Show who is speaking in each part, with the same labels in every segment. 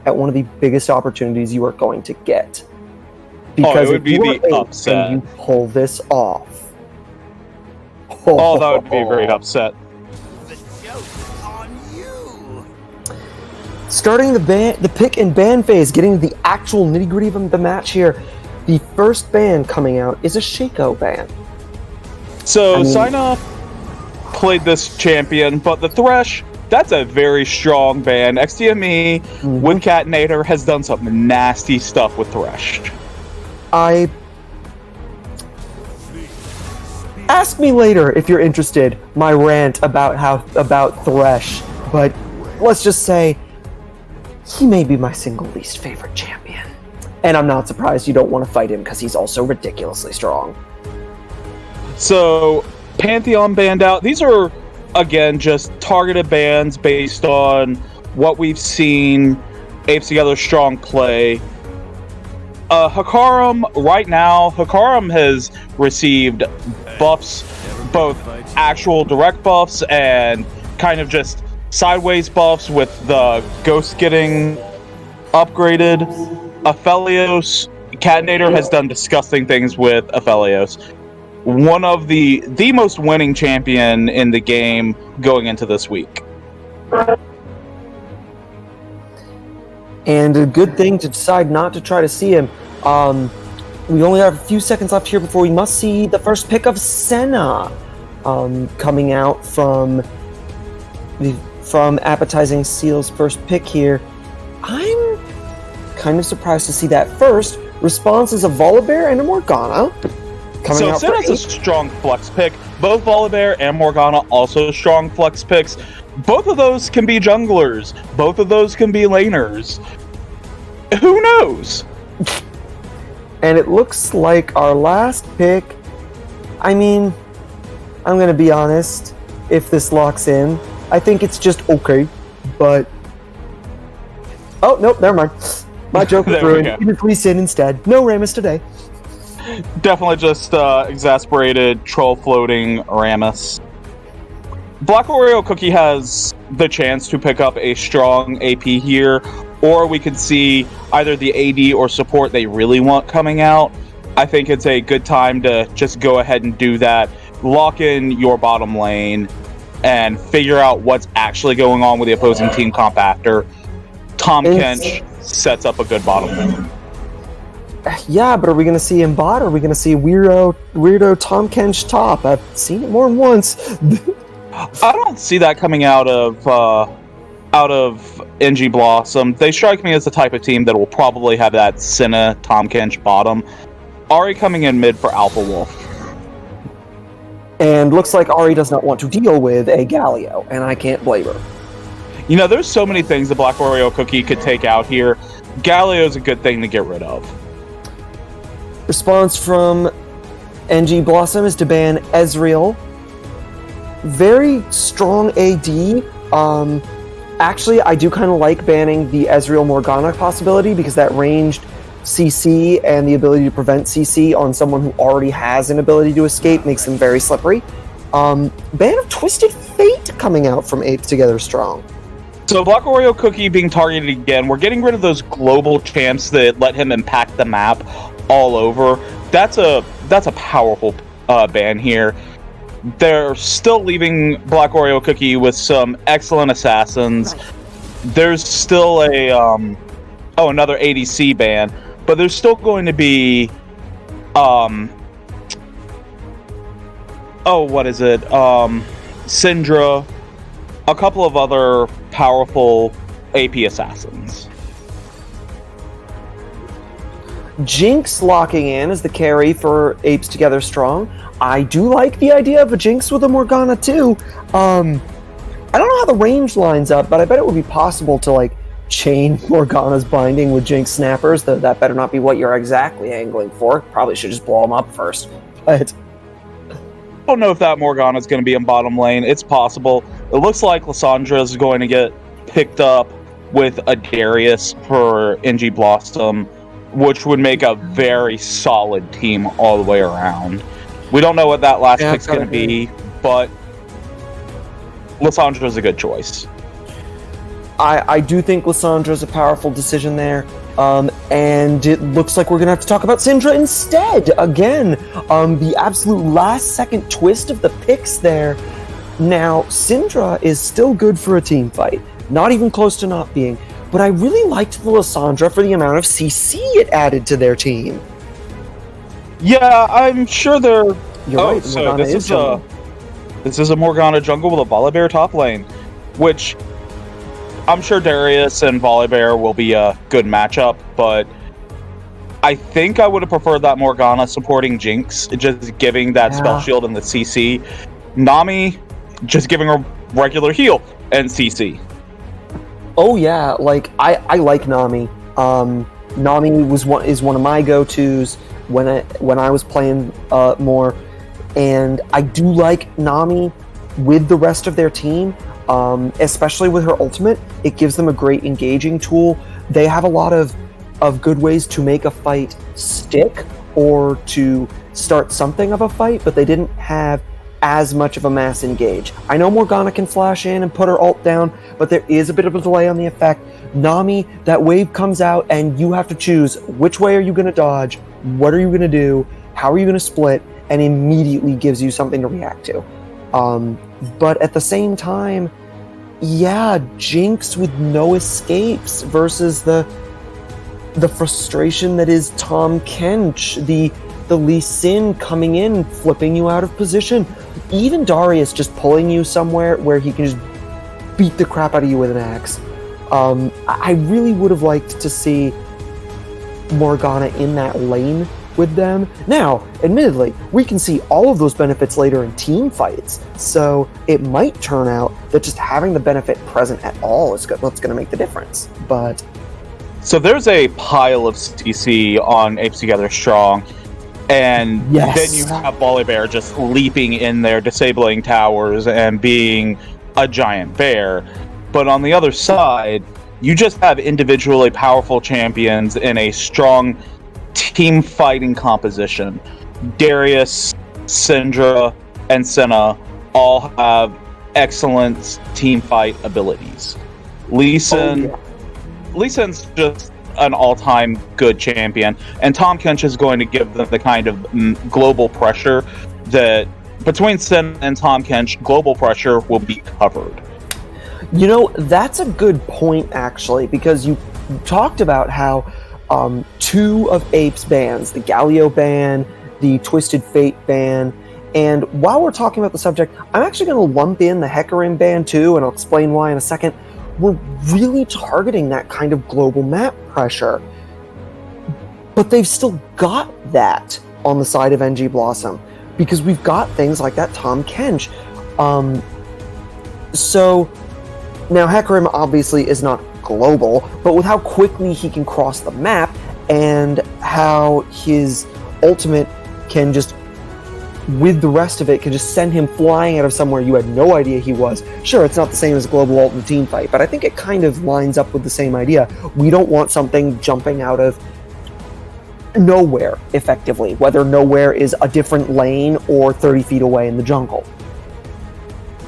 Speaker 1: at one of the biggest opportunities you are going to get. Because
Speaker 2: it would be the upset.
Speaker 1: And you pull this off.
Speaker 2: Oh, that would be a great upset.
Speaker 3: The joke's on you.
Speaker 1: Starting the pick and ban phase, getting to the actual nitty-gritty of the match here. The first ban coming out is a Shaco ban.
Speaker 2: So, Sign-Off played this champion, but the Thresh, that's a very strong ban. XDME with Catinator has done some nasty stuff with Thresh.
Speaker 1: Ask me later if you're interested, my rant about Thresh, but let's just say he may be my single least favorite champion. And I'm not surprised you don't want to fight him because he's also ridiculously strong.
Speaker 2: So, Pantheon banned out. These are, again, just targeted bans based on what we've seen Apes Together strong play. Hakarim, right now, Hakarim has received buffs, both actual direct buffs and kind of just sideways buffs with the Ghost getting upgraded. Aphelios, Catinator has done disgusting things with Aphelios. One of the most winning champion in the game going into this week.
Speaker 1: And a good thing to decide not to try to see him. We only have a few seconds left here before we must see the first pick of Senna coming out from Appetizing Seal's first pick here. I'm kind of surprised to see that first. Responses of Volibear and a Morgana.
Speaker 2: So Senna's a strong flex pick. Both Volibear and Morgana also strong flex picks. Both of those can be junglers. Both of those can be laners. Who knows?
Speaker 1: And it looks like our last pick, I mean, I'm going to be honest, if this locks in, I think it's just okay, but... Oh, nope, never mind. My joke was ruined. Even Lee-Sin instead. No Rammus today.
Speaker 2: Definitely just exasperated troll floating Rammus. Black Oreo Cookie has the chance to pick up a strong AP here, or we could see either the AD or support they really want coming out. I think it's a good time to just go ahead and do that. Lock in your bottom lane and figure out what's actually going on with the opposing team comp after. Tom Kench sets up a good bottom lane.
Speaker 1: Yeah, but are we going to see him bot, or are we going to see weirdo Tom Kench top? I've seen it more than once.
Speaker 2: I don't see that coming out of NG Blossom. They strike me as the type of team that will probably have that Senna Tom Kench bottom. Ari coming in mid for Alpha Wolf.
Speaker 1: And looks like Ari does not want to deal with a Galio, and I can't blame her.
Speaker 2: You know, there's so many things the Black Oreo Cookie could take out here. Galio's a good thing to get rid of.
Speaker 1: Response from NG Blossom is to ban Ezreal. Very strong AD. Actually, I do kind of like banning the Ezreal Morgana possibility because that ranged CC and the ability to prevent CC on someone who already has an ability to escape makes them very slippery. Ban of Twisted Fate coming out from Apes Together strong.
Speaker 2: So Black Oreo Cookie being targeted again. We're getting rid of those global champs that let him impact the map all over. That's a powerful ban here. They're still leaving Black Oreo Cookie with some excellent assassins. There's still another ADC ban, but there's still going to be Syndra, a couple of other powerful AP assassins.
Speaker 1: Jinx locking in as the carry for Apes Together strong. I do like the idea of a Jinx with a Morgana too. I don't know how the range lines up, but I bet it would be possible to chain Morgana's binding with Jinx snappers, though that better not be what you're exactly angling for. Probably should just blow them up first. But
Speaker 2: I don't know if that Morgana's going to be in bottom lane. It's possible. It looks like Lissandra is going to get picked up with a Darius for NG Blossom, which would make a very solid team all the way around. We don't know what that last pick's going to be, but Lissandra is a good choice.
Speaker 1: I do think Lissandra's a powerful decision there. And it looks like we're going to have to talk about Syndra instead. Again, the absolute last second twist of the picks there. Now, Syndra is still good for a team fight. Not even close to not being. But I really liked the Lissandra for the amount of CC it added to their team.
Speaker 2: Yeah, I'm sure they're...
Speaker 1: You're right,
Speaker 2: so
Speaker 1: Morgana
Speaker 2: this is a Morgana jungle with a Volibear top lane, which I'm sure Darius and Volibear will be a good matchup, but I think I would have preferred that Morgana supporting Jinx, just giving that spell shield and the CC. Nami, just giving her regular heal and CC.
Speaker 1: Oh yeah, like I like Nami. Nami is one of my go-tos when I was playing more, and I do like Nami with the rest of their team, especially with her ultimate. It gives them a great engaging tool. They have a lot of good ways to make a fight stick or to start something of a fight, but they didn't have as much of a mass engage. I know Morgana can flash in and put her ult down, but there is a bit of a delay on the effect. Nami, that wave comes out and you have to choose which way are you going to dodge, what are you going to do, how are you going to split, and immediately gives you something to react to. But at the same time, yeah, Jinx with no escapes versus the frustration that is Tahm Kench, the Lee Sin coming in, flipping you out of position. Even Darius just pulling you somewhere where he can just beat the crap out of you with an axe. I really would have liked to see Morgana in that lane with them. Now, admittedly, we can see all of those benefits later in team fights, so it might turn out that just having the benefit present at all is what's going to make the difference. But
Speaker 2: so there's a pile of CC on Apes Together Strong, and then you have Volibear just leaping in there, disabling towers, and being a giant bear. But on the other side, you just have individually powerful champions in a strong team fighting composition. Darius, Syndra, and Senna all have excellent team fight abilities. Lee Sin's just an all-time good champion, and Tahm Kench is going to give them the kind of global pressure that between Sin and Tahm Kench, global pressure will be covered.
Speaker 1: You know, that's a good point, actually, because you talked about how two of Ape's bans, the Galio ban, the Twisted Fate ban, and while we're talking about the subject, I'm actually going to lump in the Hecarim ban too, and I'll explain why in a second. We're really targeting that kind of global map pressure. But they've still got that on the side of NG Blossom, because we've got things like that Tahm Kench. So now Hecarim obviously is not global, but with how quickly he can cross the map and how his ultimate can just, with the rest of it, can just send him flying out of somewhere you had no idea he was. Sure, it's not the same as global ult in the team fight, but I think it kind of lines up with the same idea. We don't want something jumping out of nowhere, effectively, whether nowhere is a different lane or 30 feet away in the jungle.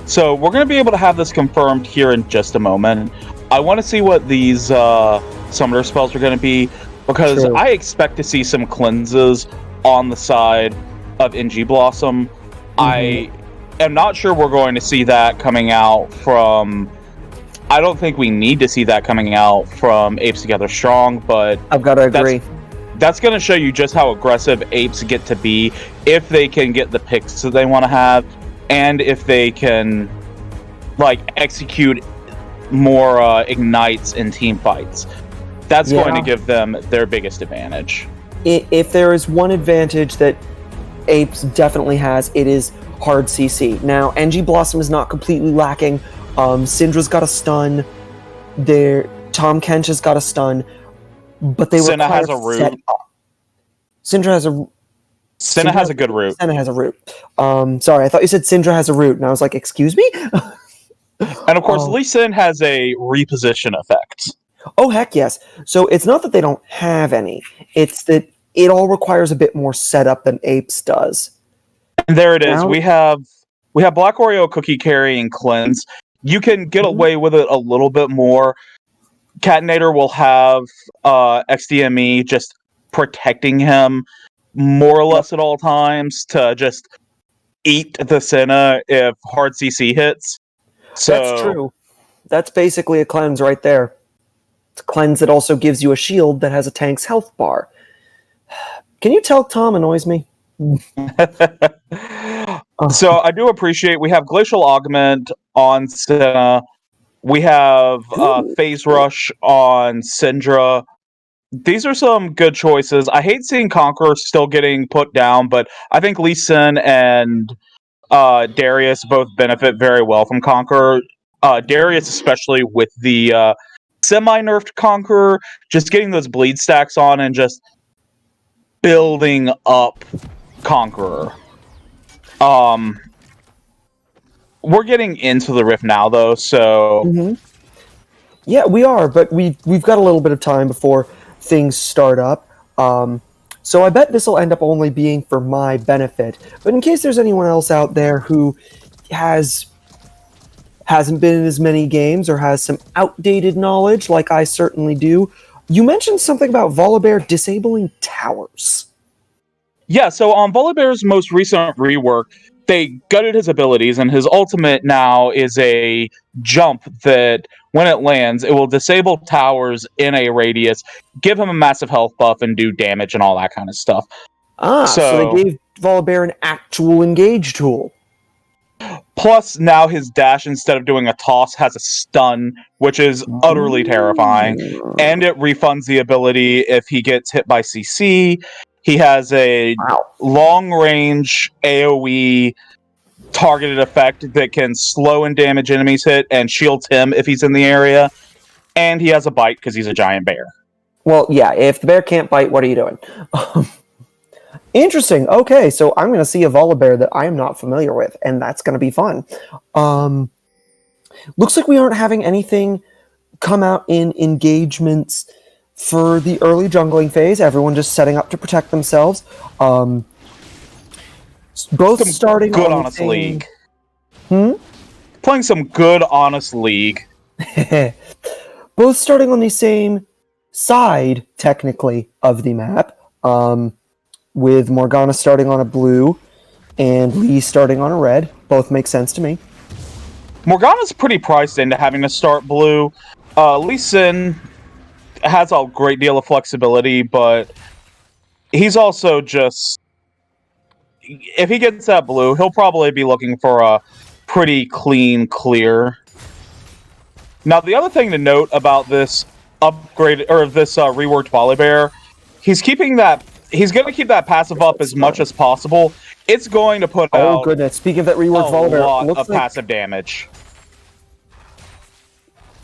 Speaker 2: So we're going to be able to have this confirmed here in just a moment. I want to see what these summoner spells are going to be, because I expect to see some cleanses on the side of NG Blossom. I am not sure we're going to see that coming out from... I don't think we need to see that coming out from Apes Together Strong, but... I've got to agree. That's going to show you just how aggressive Apes get to be if they can get the picks that they want to have, and if they can execute more ignites in team fights. That's going to give them their biggest advantage.
Speaker 1: If there is one advantage that Apes definitely has, it is hard CC. Now, NG Blossom is not completely lacking. Syndra's got a stun. Tahm Kench has got a stun, but they
Speaker 2: Senna has a root.
Speaker 1: Syndra has a.
Speaker 2: Senna has a good root.
Speaker 1: Senna has a root. Sorry, I thought you said Syndra has a root, and I was like, excuse me?
Speaker 2: And of course, Lee Sin has a reposition effect.
Speaker 1: Oh, heck yes. So it's not that they don't have any. It's that it all requires a bit more setup than Apes does.
Speaker 2: And there it is. We have Black Oreo Cookie carrying Cleanse. you can get away with it a little bit more. Catinator will have XDME just protecting him more or less at all times to just eat the Senna if hard CC hits. So,
Speaker 1: That's true. That's basically a cleanse right there. It's a cleanse that also gives you a shield that has a tank's health bar. Can you tell Tom annoys me?
Speaker 2: So I do appreciate we have Glacial Augment on Senna. We have Phase Rush on Syndra. These are some good choices. I hate seeing Conqueror still getting put down, but I think Lee Sin and Darius both benefit very well from Conqueror. Darius especially with the semi-nerfed Conqueror, just getting those bleed stacks on and just building up Conqueror. We're getting into the Rift now, though, so...
Speaker 1: Mm-hmm. Yeah, we are, but we've got a little bit of time before things start up. So I bet this will end up only being for my benefit. But in case there's anyone else out there who hasn't been in as many games or has some outdated knowledge, like I certainly do, you mentioned something about Volibear disabling towers.
Speaker 2: Yeah, so on Volibear's most recent rework, they gutted his abilities, and his ultimate now is a jump that, when it lands, it will disable towers in a radius, give him a massive health buff, and do damage and all that kind of stuff.
Speaker 1: So they gave Volibear an actual engage tool.
Speaker 2: Plus, now his dash, instead of doing a toss, has a stun, which is utterly terrifying. And it refunds the ability if he gets hit by CC. He has a long-range AoE targeted effect that can slow and damage enemies hit and shields him if he's in the area. And he has a bite because he's a giant bear.
Speaker 1: Well, yeah, if the bear can't bite, what are you doing? Interesting. Okay, so I'm going to see a Volibear that I am not familiar with, and that's going to be fun. Looks like we aren't having anything come out in engagements for the early jungling phase. Everyone just setting up to protect themselves. Both
Speaker 2: some
Speaker 1: starting
Speaker 2: good
Speaker 1: on
Speaker 2: honest
Speaker 1: the same...
Speaker 2: league.
Speaker 1: Hmm?
Speaker 2: Playing some good honest league.
Speaker 1: Both starting on the same side, technically, of the map. With Morgana starting on a blue and Lee starting on a red. Both make sense to me.
Speaker 2: Morgana's pretty priced into having to start blue. Lee Sin has a great deal of flexibility, but he's also just... If he gets that blue, he'll probably be looking for a pretty clean clear. Now, the other thing to note about this upgrade, or this reworked Volibear, he's going to keep that passive up as much as possible. It's going to put out...
Speaker 1: Oh, goodness. Speaking of that reworked Volibear,
Speaker 2: a lot of passive damage.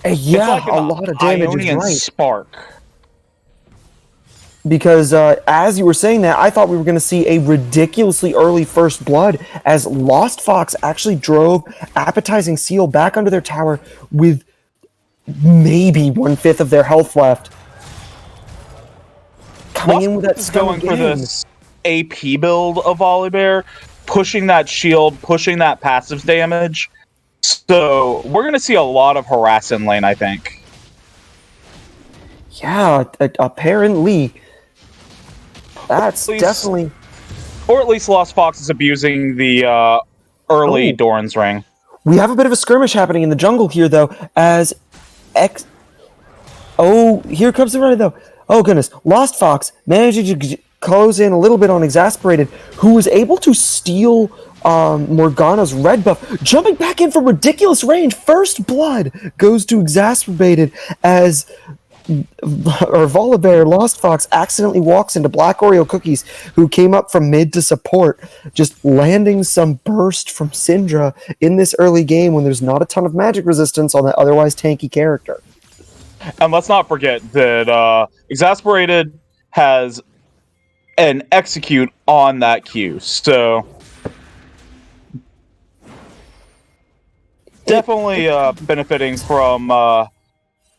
Speaker 1: Yeah,
Speaker 2: like
Speaker 1: a lot of damage is
Speaker 2: Ionian
Speaker 1: right.
Speaker 2: Spark.
Speaker 1: Because as you were saying that, I thought we were going to see a ridiculously early first blood as Lost Fox actually drove Appetizing Seal back under their tower with maybe 1/5 of their health left. Coming in with that stun
Speaker 2: going for this AP build of Volibear, pushing that shield, pushing that passive damage. So we're going to see a lot of harass in lane, I think.
Speaker 1: Yeah, apparently. That's definitely...
Speaker 2: Or at least Lost Fox is abusing the early Doran's Ring.
Speaker 1: We have a bit of a skirmish happening in the jungle here, though, as Oh, here comes the runner, though. Oh, goodness. Lost Fox managing to close in a little bit on Exasperated, who was able to steal Morgana's red buff, jumping back in from ridiculous range. First blood goes to Exasperated as Volibear, Lost Fox, accidentally walks into Black Oreo Cookies, who came up from mid to support, just landing some burst from Syndra in this early game when there's not a ton of magic resistance on that otherwise tanky character.
Speaker 2: And let's not forget that Exasperated has an execute on that Q, so definitely benefiting from a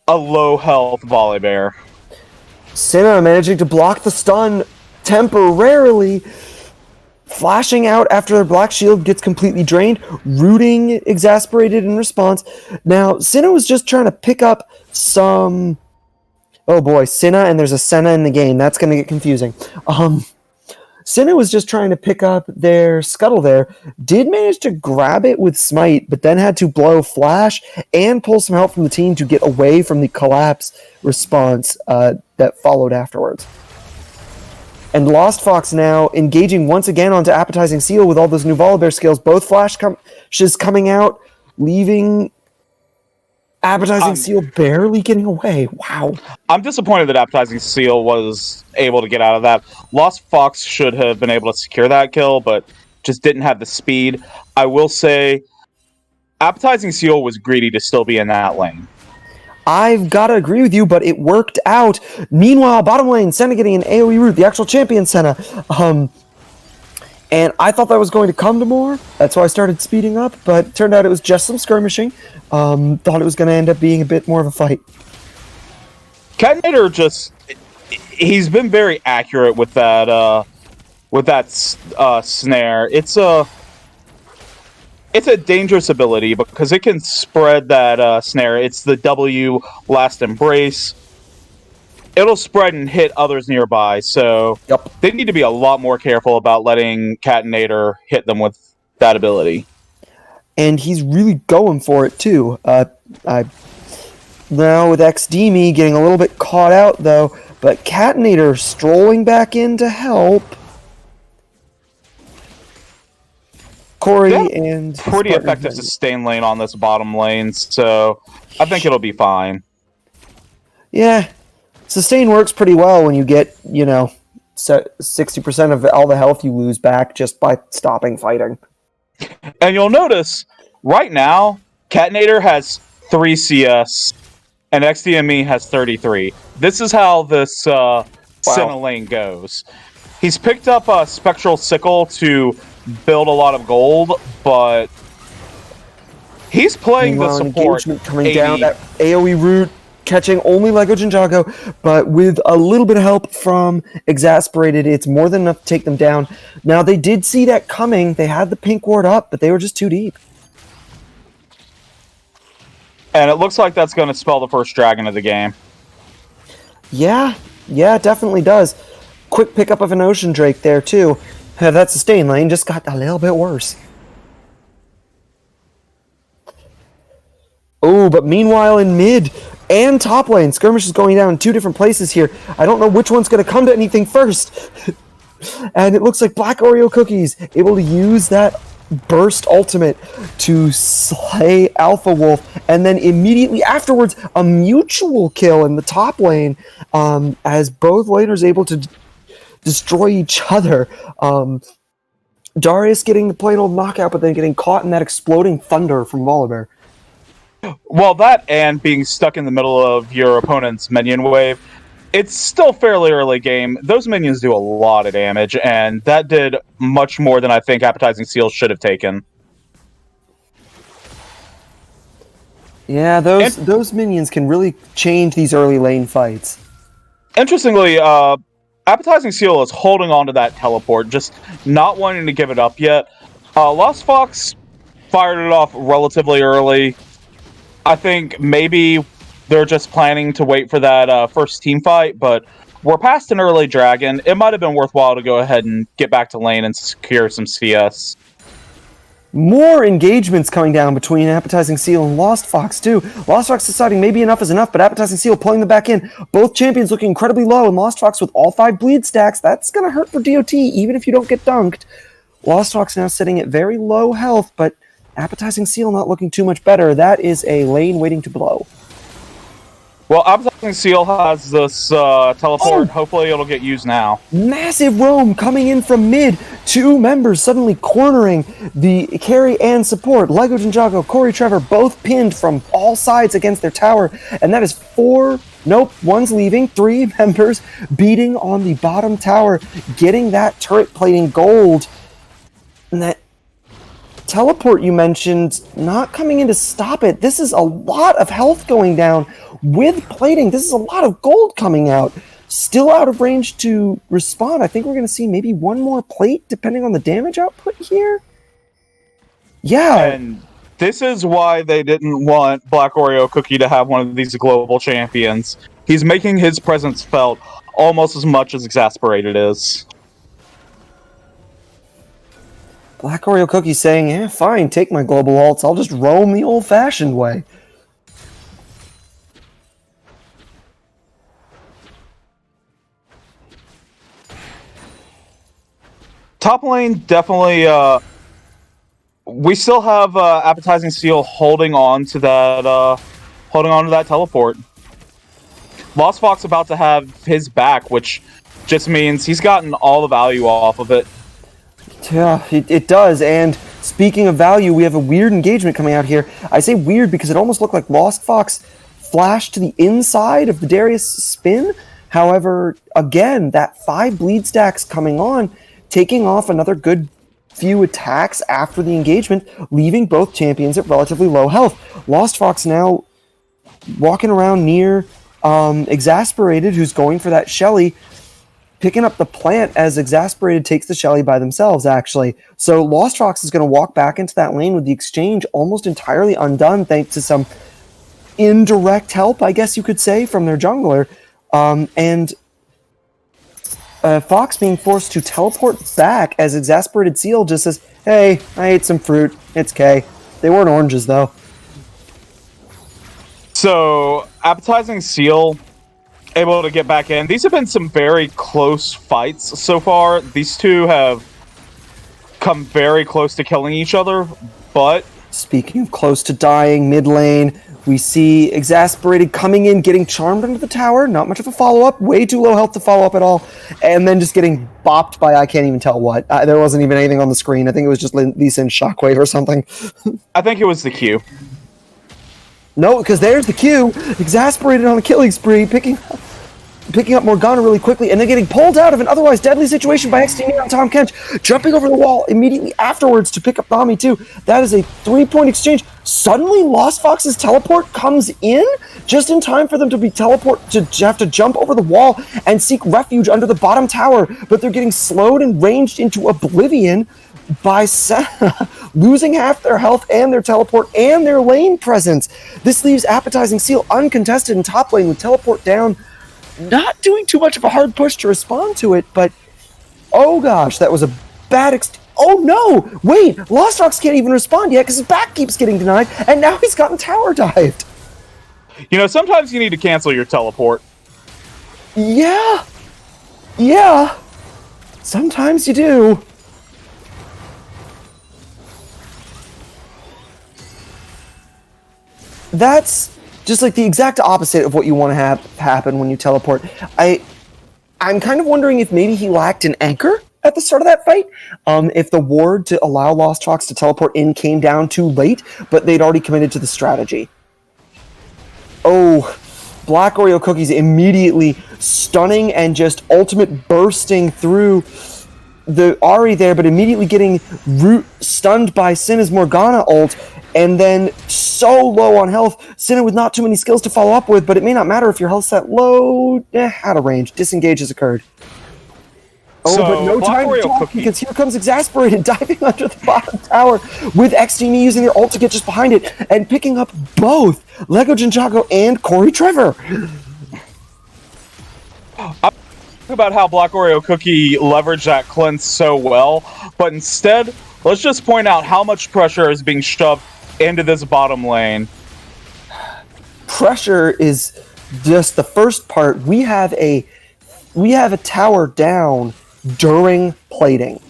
Speaker 2: low health Volibear.
Speaker 1: Senna managing to block the stun temporarily. flashing out after their black shield gets completely drained, rooting exasperated in response. Now, Senna was just trying to pick up some... Oh boy, Senna, and there's a Senna in the game. That's going to get confusing. Senna was just trying to pick up their Scuttle there, did manage to grab it with Smite, but then had to blow Flash and pull some help from the team to get away from the collapse response that followed afterwards. And Lost Fox now engaging once again onto Appetizing Seal with all those new Volibear skills, both flashes coming out, leaving Appetizing Seal barely getting away. Wow.
Speaker 2: I'm disappointed that Appetizing Seal was able to get out of that. Lost Fox should have been able to secure that kill, but just didn't have the speed. I will say, Appetizing Seal was greedy to still be in that lane.
Speaker 1: I've got to agree with you, but it worked out. Meanwhile, bottom lane, Senna getting an AoE root, the actual champion Senna. And I thought that was going to come to more. That's why I started speeding up, but turned out it was just some skirmishing. Thought it was going to end up being a bit more of a fight.
Speaker 2: Catinator he's been very accurate with that snare. It's a dangerous ability because it can spread that snare. It's the W Last Embrace. It'll spread and hit others nearby, so they need to be a lot more careful about letting Catinator hit them with that ability.
Speaker 1: And he's really going for it, too. Now with XDme getting a little bit caught out, though, but Catinator strolling back in to help. Corey and...
Speaker 2: Pretty effective sustain lane on this bottom lane, so I think it'll be fine.
Speaker 1: Yeah. Sustain works pretty well when you get, 60% of all the health you lose back just by stopping fighting.
Speaker 2: And you'll notice, right now, Catinator has 3 CS, and XDME has 33. This is how this Senna lane goes. He's picked up a Spectral Sickle to build a lot of gold, but he's playing the support.
Speaker 1: Coming down, that AoE root, catching only Lego Ninjago, but with a little bit of help from Exasperated, it's more than enough to take them down. Now, they did see that coming. They had the pink ward up, but they were just too deep.
Speaker 2: And it looks like that's going to spell the first dragon of the game.
Speaker 1: Yeah, it definitely does. Quick pickup of an Ocean Drake there, too. That sustain lane just got a little bit worse. Oh, but meanwhile in mid and top lane, skirmish is going down in 2 different places here. I don't know which one's going to come to anything first. And it looks like Black Oreo Cookies able to use that burst ultimate to slay Alpha Wolf, and then immediately afterwards a mutual kill in the top lane as both laners able to destroy each other. Darius getting the plain old knockout, but then getting caught in that exploding thunder from Volibear.
Speaker 2: Well, that and being stuck in the middle of your opponent's minion wave, it's still fairly early game. Those minions do a lot of damage, and that did much more than I think Appetizing Seal should have taken.
Speaker 1: Yeah, those minions can really change these early lane fights.
Speaker 2: Interestingly, Appetizing Seal is holding on to that teleport, just not wanting to give it up yet. Lost Fox fired it off relatively early. I think maybe they're just planning to wait for that first team fight, but we're past an early dragon. It might have been worthwhile to go ahead and get back to lane and secure some CS.
Speaker 1: More engagements coming down between Appetizing Seal and Lost Fox, too. Lost Fox deciding maybe enough is enough, but Appetizing Seal pulling them back in. Both champions looking incredibly low, and Lost Fox with all 5 bleed stacks. That's going to hurt for DOT, even if you don't get dunked. Lost Fox now sitting at very low health, but Appetizing Seal not looking too much better. That is a lane waiting to blow.
Speaker 2: Well, Appetizing Seal has this teleport. Hopefully it'll get used now.
Speaker 1: Massive roam coming in from mid. 2 members suddenly cornering the carry and support. Lego Ninjago, Corey Trevor, both pinned from all sides against their tower. And that is 4... Nope, one's leaving. 3 members beating on the bottom tower, getting that turret plating gold. And that teleport you mentioned not coming in to stop it. This is a lot of health going down with plating. This is a lot of gold coming out. still out of range to respond. I think we're going to see maybe one more plate, depending on the damage output here. Yeah.
Speaker 2: And this is why they didn't want Black Oreo Cookie to have one of these global champions. He's making his presence felt almost as much as Exasperated is.
Speaker 1: Black Oreo Cookie saying, yeah, fine, take my global alts. I'll just roam the old-fashioned way.
Speaker 2: Top lane, definitely, we still have Appetizing Seal holding on to that teleport. Lost Fox about to have his back, which just means he's gotten all the value off of it.
Speaker 1: Yeah, it does. And speaking of value, we have a weird engagement coming out here. I say weird because it almost looked like Lost Fox flashed to the inside of the Darius spin. However, again, that 5 bleed stacks coming on, taking off another good few attacks after the engagement, leaving both champions at relatively low health. Lost Fox now walking around near Exasperated, who's going for that Shelly, picking up the plant as Exasperated takes the Shelly by themselves, actually. So Lost Fox is going to walk back into that lane with the exchange almost entirely undone, thanks to some indirect help, I guess you could say, from their jungler. And Fox being forced to teleport back as Exasperated Seal just says, hey, I ate some fruit. It's K. They weren't oranges, though.
Speaker 2: So, Appetizing Seal able to get back in. These have been some very close fights so far. These two have come very close to killing each other, but...
Speaker 1: Speaking of close to dying, mid lane, we see Exasperated coming in, getting charmed under the tower. Not much of a follow-up. Way too low health to follow up at all. And then just getting bopped by I can't even tell what. There wasn't even anything on the screen. I think it was just Lee Sin's Shockwave or something.
Speaker 2: I think it was the Q.
Speaker 1: No, because there's the Q. Exasperated on a killing spree, picking up Morgana really quickly, and then getting pulled out of an otherwise deadly situation by XD on Tom Kench, jumping over the wall immediately afterwards to pick up Nami too. That is a 3-point exchange. Suddenly, Lost Fox's teleport comes in just in time for them to be to have to jump over the wall and seek refuge under the bottom tower, but they're getting slowed and ranged into oblivion by losing half their health and their teleport and their lane presence. This leaves Appetizing Seal uncontested in top lane with teleport down, not doing too much of a hard push to respond to it, but oh gosh, that was a bad oh no! Wait, Lost Fox can't even respond yet because his back keeps getting denied, and now he's gotten tower dived.
Speaker 2: You know, sometimes you need to cancel your teleport.
Speaker 1: Yeah. Sometimes you do. That's just like the exact opposite of what you want to have happen when you teleport. I'm kind of wondering if maybe he lacked an anchor at the start of that fight. If the ward to allow Lost Fox to teleport in came down too late, but they'd already committed to the strategy. Oh, Black Oreo Cookies immediately stunning and just ultimate bursting through the Ahri there, but immediately getting stunned by Sinna's Morgana ult, and then so low on health, Sinna with not too many skills to follow up with, but it may not matter if your health's set low, out of range. Disengage has occurred. Oh, so, but no time to talk, because here comes Exasperated diving under the bottom tower with XDME using their ult to get just behind it and picking up both Lego Jinjago and Corey Trevor.
Speaker 2: About how Black Oreo Cookie leveraged that cleanse so well, but instead, let's just point out how much pressure is being shoved into this bottom lane.
Speaker 1: Pressure is just the first part. We have a tower down during plating.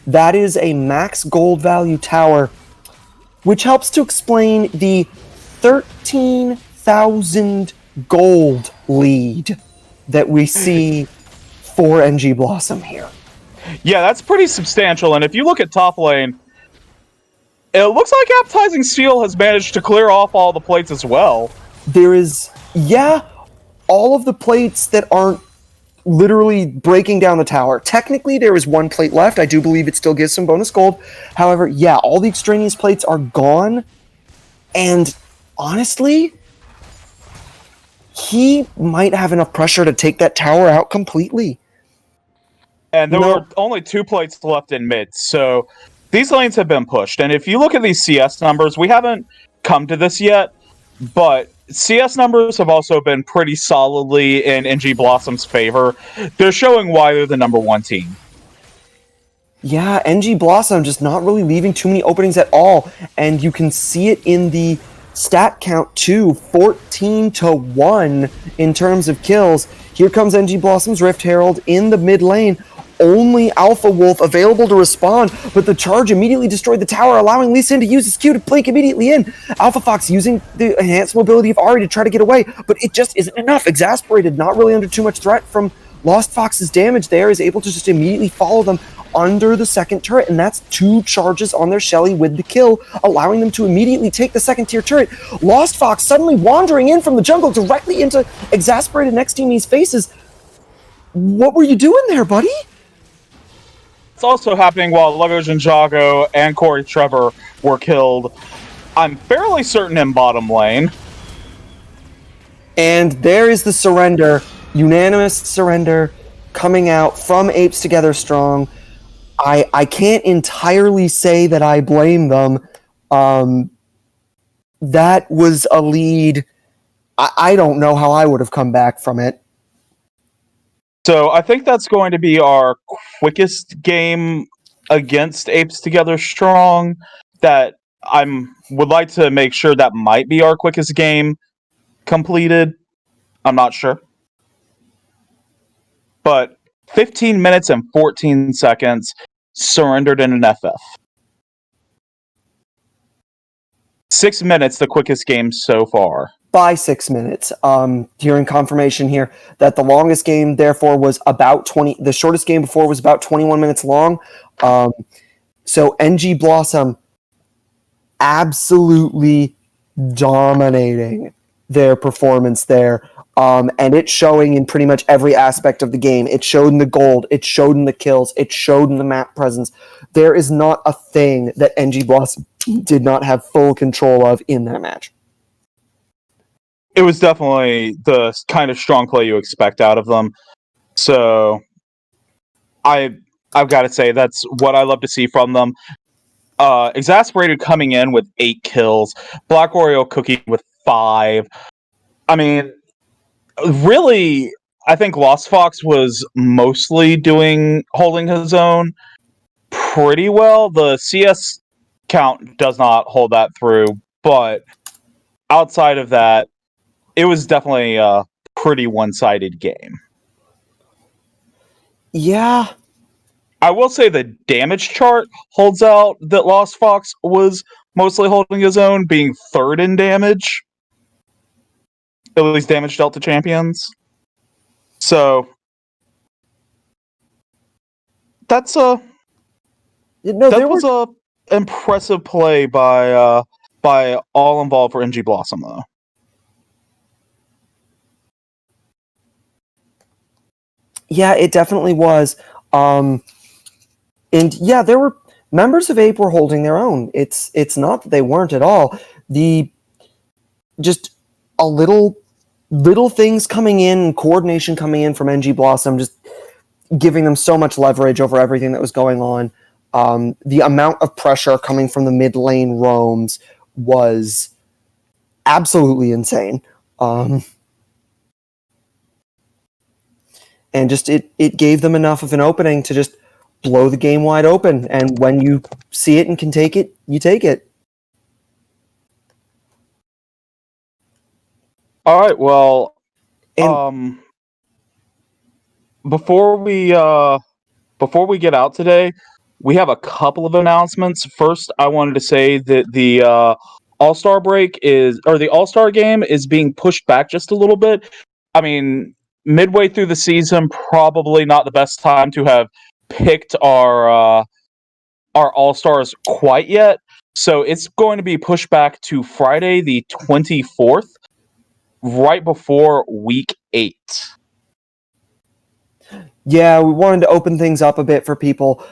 Speaker 1: That is a max gold value tower, which helps to explain the 13,000 gold lead that we see for NG Blossom here.
Speaker 2: Yeah, that's pretty substantial, and if you look at top lane, it looks like Appetizing Seal has managed to clear off all the plates as well.
Speaker 1: There is, all of the plates that aren't literally breaking down the tower. Technically, there is one plate left. I do believe it still gives some bonus gold. However, all the extraneous plates are gone, and honestly, he might have enough pressure to take that tower out completely.
Speaker 2: And there were only 2 plates left in mid, so these lanes have been pushed. And if you look at these CS numbers, we haven't come to this yet, but CS numbers have also been pretty solidly in NG Blossom's favor. They're showing why they're the number 1 team.
Speaker 1: Yeah, NG Blossom just not really leaving too many openings at all, and you can see it in the stat count too, 14-1 in terms of kills. Here comes NG Blossom's Rift Herald in the mid lane. Only Alpha Wolf available to respond, but the charge immediately destroyed the tower, allowing Lee Sin to use his Q to blink immediately in. Alpha Fox using the enhanced mobility of Ahri to try to get away, but it just isn't enough. Exasperated, not really under too much threat from Lost Fox's damage there, is able to just immediately follow them under the second turret, and that's 2 charges on their Shelly with the kill, allowing them to immediately take the second tier turret. Lost Fox suddenly wandering in from the jungle directly into Exasperated next team's faces. What were you doing there, buddy?
Speaker 2: It's also happening while Lugos and Jago and Corey Trevor were killed, I'm fairly certain, in bottom lane.
Speaker 1: And there is the surrender, unanimous surrender coming out from Apes Together Strong. I can't entirely say that I blame them. That was a lead. I don't know how I would have come back from it.
Speaker 2: So I think that's going to be our quickest game against Apes Together Strong. That would like to make sure that might be our quickest game completed. I'm not sure. But 15 minutes and 14 seconds surrendered in an FF. 6 minutes, the quickest game so far.
Speaker 1: By 6 minutes. Hearing confirmation here that the longest game, therefore, was about 20. The shortest game before was about 21 minutes long. So NG Blossom absolutely dominating their performance there. And it's showing in pretty much every aspect of the game. It showed in the gold. It showed in the kills. It showed in the map presence. There is not a thing that NG Blossom did not have full control of in that match.
Speaker 2: It was definitely the kind of strong play you expect out of them. So I've got to say that's what I love to see from them. Exasperated coming in with 8 kills. Black Oreo Cookie with 5. I mean, really, I think Lost Fox was mostly holding his own pretty well. The CS count does not hold that through, but outside of that, it was definitely a pretty one-sided game.
Speaker 1: Yeah.
Speaker 2: I will say the damage chart holds out that Lost Fox was mostly holding his own, being 3rd in damage. At least damage dealt to champions. So that's a impressive play by all involved for NG Blossom, though.
Speaker 1: Yeah, it definitely was. And yeah, there were members of Ape were holding their own. It's not that they weren't at all. Just a little things coming in, coordination coming in from NG Blossom, just giving them so much leverage over everything that was going on. The amount of pressure coming from the mid lane roams was absolutely insane. And just it gave them enough of an opening to just blow the game wide open. And when you see it and can take it, you take it.
Speaker 2: All right. Well, before we get out today, we have a couple of announcements. First, I wanted to say that the All-Star the All-Star game is being pushed back just a little bit. I mean, midway through the season, probably not the best time to have picked our All-Stars quite yet. So it's going to be pushed back to Friday the 24th, right before week 8.
Speaker 1: Yeah, we wanted to open things up a bit for people,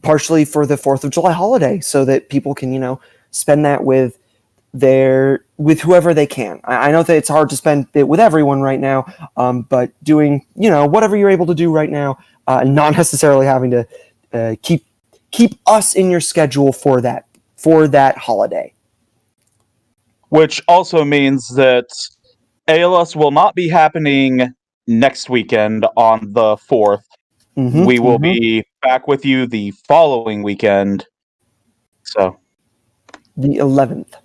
Speaker 1: partially for the 4th of July holiday, so that people can, spend that with there with whoever they can. I know that it's hard to spend it with everyone right now, but doing whatever you're able to do right now, and not necessarily having to keep us in your schedule for that holiday.
Speaker 2: Which also means that ALS will not be happening next weekend on the 4th.
Speaker 1: Mm-hmm,
Speaker 2: We will be back with you the following weekend. So,
Speaker 1: the 11th.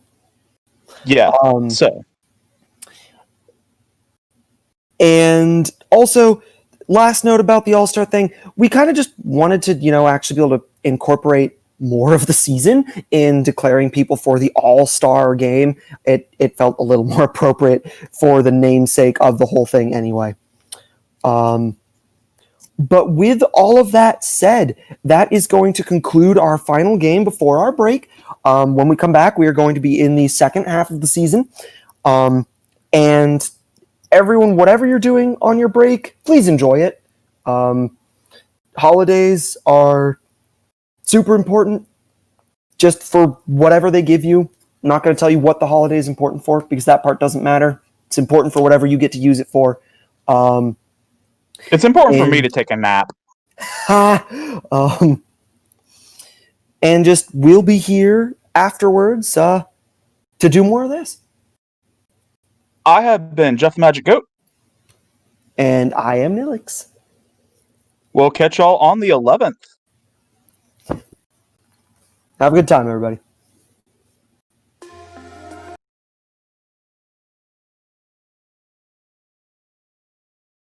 Speaker 2: yeah. So,
Speaker 1: and also, last note about the All-Star thing, we kind of just wanted to, actually be able to incorporate more of the season in declaring people for the All-Star game. It felt a little more appropriate for the namesake of the whole thing anyway. But with all of that said, that is going to conclude our final game before our break. When we come back, we are going to be in the second half of the season. And everyone, whatever you're doing on your break, please enjoy it. Holidays are super important just for whatever they give you. I'm not going to tell you what the holiday is important for because that part doesn't matter. It's important for whatever you get to use it for.
Speaker 2: It's important for me to take a nap.
Speaker 1: And just we'll be here afterwards to do more of this.
Speaker 2: I have been Jeff the Magic Goat.
Speaker 1: And I am Nilix.
Speaker 2: We'll catch y'all on the 11th.
Speaker 1: Have a good time, everybody.